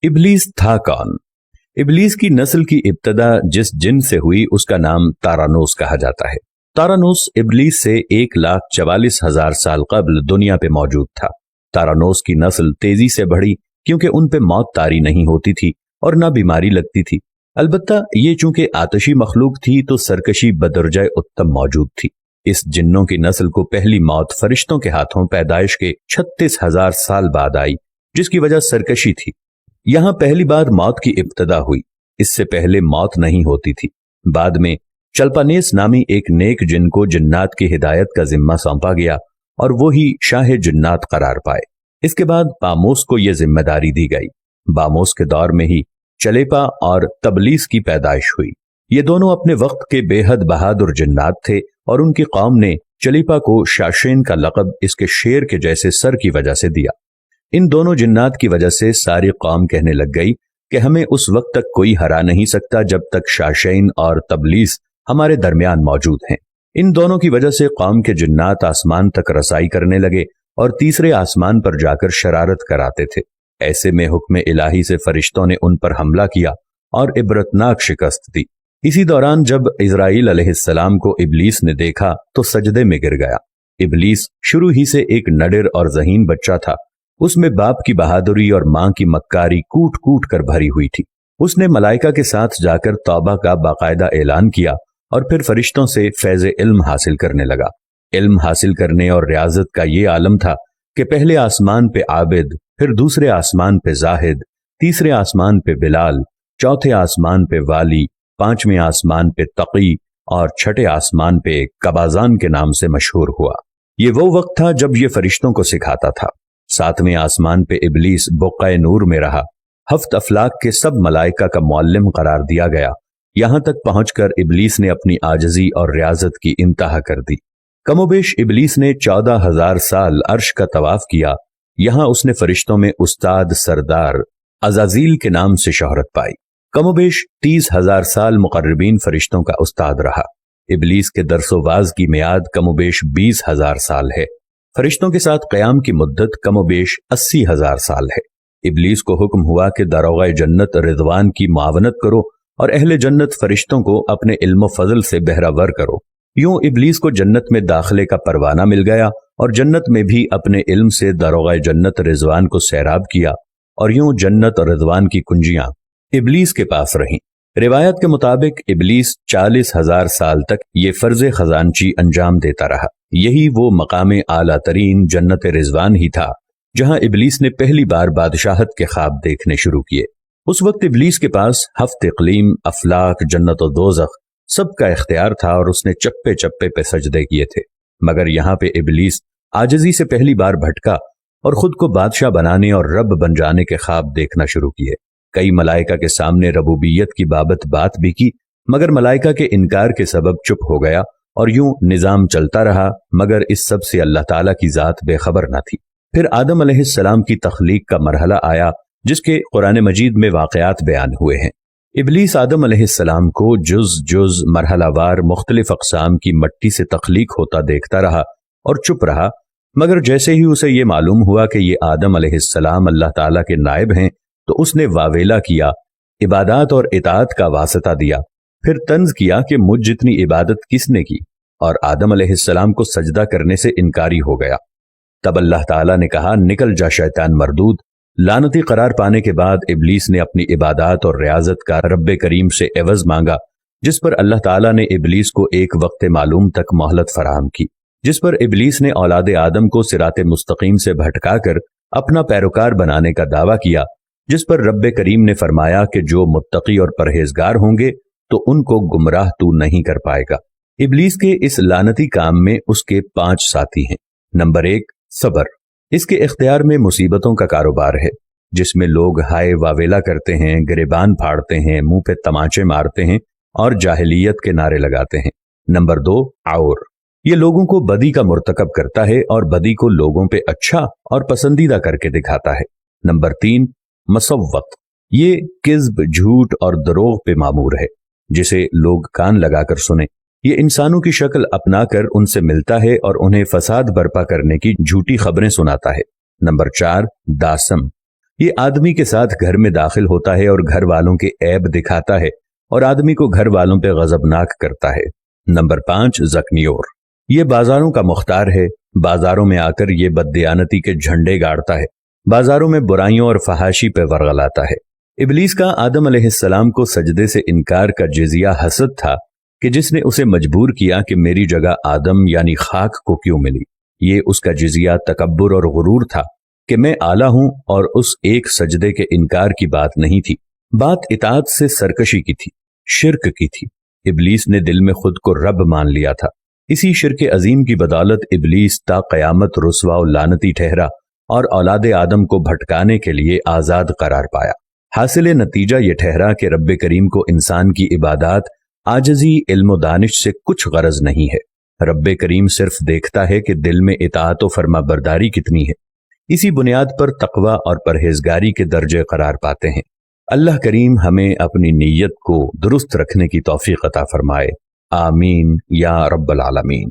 इबलीस था कौन? इबलीस की नस्ल की इब्तदा जिस जिन से हुई उसका नाम तारानोस कहा जाता है। तारानोस इबलीस से 1,44,000 साल कबल दुनिया पे मौजूद था। तारानोस की नस्ल तेजी से बढ़ी क्योंकि उन पे मौत तारी नहीं होती थी और ना बीमारी लगती थी। अलबत्ता ये चूंकि आतशी मखलूक थी तो सरकशी बदरजा उत्तम मौजूद थी। इस जिन्नों की नस्ल को पहली मौत फरिश्तों के हाथों पैदाइश के 36,000 साल बाद आई, जिसकी वजह सरकशी थी। यहां पहली बार मौत की इब्तदा हुई। इससे पहले मौत नहीं होती थी। बाद में चल्पानेस नामी एक नेक जिन को जिन्नात की हिदायत का जिम्मा सौंपा गया और वो ही शाह जिन्नात करार पाए। इसके बाद बामोस को यह जिम्मेदारी दी गई। बामोस के दौर में ही चलेपा और तबलीस की पैदाइश हुई। ये दोनों अपने वक्त के बेहद बहादुर जिन्नात थे और उनकी कौम ने चलीपा को शाशेन का लक़ब इसके शेर के जैसे सर की वजह से दिया। इन दोनों जिन्नात की वजह से सारी कौम कहने लग गई कि हमें उस वक्त तक कोई हरा नहीं सकता जब तक शाशेन और तबलीस हमारे दरमियान मौजूद हैं। इन दोनों की वजह से कौम के जिन्नात आसमान तक रसाई करने लगे और तीसरे आसमान पर जाकर शरारत कराते थे। ऐसे में हुक्म इलाही से फरिश्तों ने उन पर हमला किया और इबरतनाक शिकस्त दी। इसी दौरान जब इजराइल अलैहिस्सलाम को इबलीस ने देखा तो सजदे में गिर गया। इबलीस शुरू ही से एक नडर और ज़हीन बच्चा था। उसमें बाप की बहादुरी और मां की मक्कारी कूट कूट कर भरी हुई थी। उसने मलाइका के साथ जाकर तौबा का बाकायदा ऐलान किया और फिर फरिश्तों से फैज़ इल्म हासिल करने लगा। इल्म हासिल करने और रियाजत का ये आलम था कि पहले आसमान पे आबिद, फिर दूसरे आसमान पे जाहिद, तीसरे आसमान पे बिलाल, चौथे आसमान पे वाली, पांचवें आसमान पे तकी और छठे आसमान पे कबाजान के नाम से मशहूर हुआ। ये वो वक्त था जब ये फरिश्तों को सिखाता था। सातवें आसमान पे इबलीस बुक़्क़ाए नूर में रहा। हफ्त अफलाक के सब मलाइका का मुअल्लिम करार दिया गया। यहां तक पहुंचकर इबलीस ने अपनी आजजी और रियाजत की इंतहा कर दी। कमोबेश इबलीस ने 14,000 साल अर्श का तवाफ किया। यहां उसने फरिश्तों में उस्ताद सरदार अज़ाज़ील के नाम से शोहरत पाई। कमोबेश 30,000 साल मुक़र्रबीन फरिश्तों का उस्ताद रहा। इबलीस के दरसोवाज की मियाद कमोबेश 20,000 साल है। फरिश्तों के साथ क़याम की मुद्दत कमोबेश 80,000 साल है। इबलीस को हुक्म हुआ कि दारोगाए जन्नत रिज़वान की मुआवनत करो और अहले जन्नत फरिश्तों को अपने इल्म फजल से बहरावर करो। यूं इबलीस को जन्नत में दाखिले का परवाना मिल गया और जन्नत में भी अपने इल्म से दारोगाए जन्नत रिज़वान को सैराब किया और यूं जन्नत और रिज़वान की कुंजियां इबलीस के पास रहीं। रिवायत के मुताबिक इबलीस 40,000 साल तक ये फर्ज खजानची अंजाम देता रहा। यही वो मकाम आला तरीन जन्नत रिज़वान ही था जहां इबलीस ने पहली बार बादशाहत के ख्वाब देखने शुरू किए। उस वक्त इबलीस के पास हफ्त इक़लीम, अफलाक, जन्नत और दोज़ख सबका इख्तियार था और उसने चप्पे चप्पे पे सजदे किए थे। मगर यहाँ पे इबलीस आजिज़ी से पहली बार भटका और खुद को बादशाह बनाने और रब बन जाने के ख्वाब देखना शुरू किए। कई मलाइका के सामने रबूबियत की बात भी की, मगर मलाइका के इनकार के सबब चुप हो गया और यूं निजाम चलता रहा। मगर इस सब से अल्लाह ताला की जात बेखबर न थी। फिर आदम अलैहिस्सलाम की तख्लीक का मरहला आया जिसके कुरान मजीद में वाक़यात बयान हुए हैं। इबलीस आदम अलैहिस्सलाम को जुज जुज मरहलावार मुख्तलिफ अक़साम की मट्टी से तख्लीक होता देखता रहा और चुप रहा। मगर जैसे ही उसे ये मालूम हुआ कि ये आदम अलैहिस्सलाम अल्लाह ताला के नायब हैं तो उसने वावेला किया, इबादत और इताअत का वास्ता दिया। फिर तंज किया कि मुझ जितनी इबादत किसने की, और आदम अलैहिस्सलाम को सजदा करने से इनकारी हो गया। तब अल्लाह ताला ने कहा, निकल जा शैतान मरदूद। लानती करार पाने के बाद इबलीस ने अपनी इबादत और रियाजत का रब्बे करीम से एवज मांगा, जिस पर अल्लाह ताला ने इबलीस को एक वक्त मालूम तक मोहलत फराहम की, जिस पर इबलीस ने औलाद आदम को सिराते मुस्तकीम से भटकाकर अपना पैरोकार बनाने का दावा किया, जिस पर रब्बे करीम ने फरमाया कि जो मुत्तकी और परहेजगार होंगे तो उनको गुमराह तू नहीं कर पाएगा। इबलीस के इस लानती काम में उसके 5 साथी हैं। नंबर 1, सब्र। इसके इख्तियार में मुसीबतों का कारोबार है, जिसमें लोग हाय वावेला करते हैं, गिरेबान फाड़ते हैं, मुंह पे तमाचे मारते हैं और जाहिलियत के नारे लगाते हैं। नंबर 2, और। ये लोगों को बदी का मुर्तकब करता है और बदी को लोगों पे अच्छा और पसंदीदा करके दिखाता है। नंबर 3, मसव्वत। ये किज़्ब, झूठ और दरोग पे मामूर है, जिसे लोग कान लगाकर सुने। ये इंसानों की शक्ल अपनाकर उनसे मिलता है और उन्हें फसाद बर्पा करने की झूठी खबरें सुनाता है। नंबर 4, दासम। یہ آدمی کے ساتھ گھر میں داخل ہوتا ہے اور گھر والوں کے عیب دکھاتا ہے اور آدمی کو گھر والوں پہ غضبناک کرتا ہے۔ نمبر 5 ذکنیور، یہ بازاروں کا مختار ہے، بازاروں میں آ کر یہ بددیانتی کے جھنڈے گاڑتا ہے، بازاروں میں برائیوں اور فحاشی پہ ورغلاتا ہے۔ ابلیس کا آدم علیہ السلام کو سجدے سے انکار کا جزیہ حسد تھا کہ جس نے اسے مجبور کیا کہ میری جگہ آدم یعنی خاک کو کیوں ملی۔ یہ اس کا جزیہ تکبر اور غرور تھا کہ میں اعلیٰ ہوں، اور اس ایک سجدے کے انکار کی بات نہیں تھی، بات اطاعت سے سرکشی کی تھی، شرک کی تھی۔ ابلیس نے دل میں خود کو رب مان لیا تھا۔ اسی شرک عظیم کی بدولت ابلیس تا قیامت رسوا و لعنتی ٹھہرا اور اولاد آدم کو بھٹکانے کے لیے آزاد قرار پایا۔ حاصل نتیجہ یہ ٹھہرا کہ رب کریم کو انسان کی عبادات، عاجزی، علم و دانش سے کچھ غرض نہیں ہے۔ رب کریم صرف دیکھتا ہے کہ دل میں اطاعت و فرما برداری کتنی ہے۔ اسی بنیاد پر تقوی اور پرہیزگاری کے درجے قرار پاتے ہیں۔ اللہ کریم ہمیں اپنی نیت کو درست رکھنے کی توفیق عطا فرمائے، آمین یا رب العالمین۔